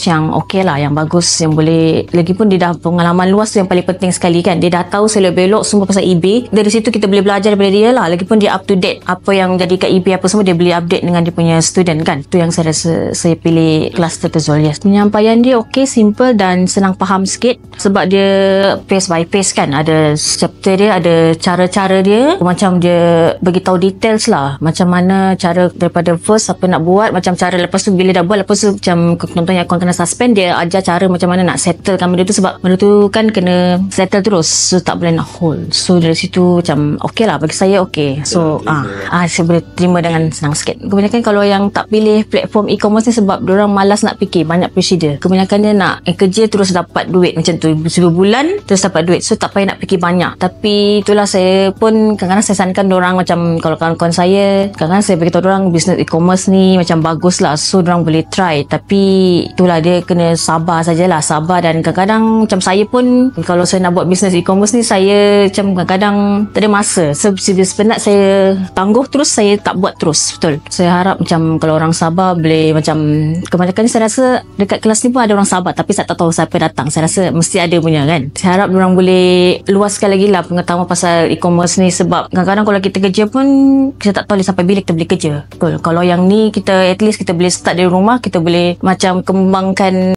yang okey lah, yang bagus, yang boleh, lagipun dia dah pengalaman luas tu yang paling penting sekali kan. Dia dah tahu selok-belok semua pasal eBay. Dari situ kita boleh belajar daripada dia lah. Lagipun dia up to date apa yang jadi kat eBay apa semua, dia boleh update dengan dia punya student kan. Tu yang saya rasa saya pilih kelas Dr. Zul. Yes. Penyampaian dia okey, simple dan senang faham sikit sebab dia pace by pace kan. Ada chapter dia, ada cara-cara dia, macam dia beritahu details lah, macam mana cara daripada first apa nak buat, macam cara lepas tu bila dah buat, lepas tu macam contohnya akun kena suspend, dia ajar cara macam mana nak settlekan benda tu, sebab benda tu kan kena settle terus, so tak boleh nak hold. So dari situ macam okey lah, bagi saya okey. So saya boleh terima dengan senang sikit. Kebanyakan kalau yang tak pilih platform e-commerce ni sebab diorang malas nak fikir, banyak procedure. Kebanyakan dia nak kerja terus dapat duit macam tu, sebulan terus dapat duit, so tak payah nak fikir banyak. Tapi itulah, saya pun kadang-kadang saya sarankan diorang, macam kalau kawan-kawan saya, kadang-kadang saya beritahu diorang bisnes e-commerce ni macam bagus lah, so diorang boleh try. Tapi itulah, dia kena sabar sajalah, sabar. Dan kadang-kadang macam saya pun, kalau saya nak buat bisnes e-commerce ni, saya macam kadang-kadang tak ada masa, so sebenarnya saya tangguh terus, saya tak buat terus. Betul, saya harap macam kalau orang sabar boleh, macam kebanyakan saya rasa dekat kelas ni pun ada orang sabar, tapi saya tak tahu siapa datang. Saya rasa mesti ada punya kan. Saya harap orang boleh luaskan lagi lah pengetahuan pasal e-commerce ni, sebab kadang-kadang kalau kita kerja pun kita tak tahu sampai bila kita boleh kerja. Betul, kalau yang ni kita at least kita boleh start dari rumah, kita boleh macam kembangkan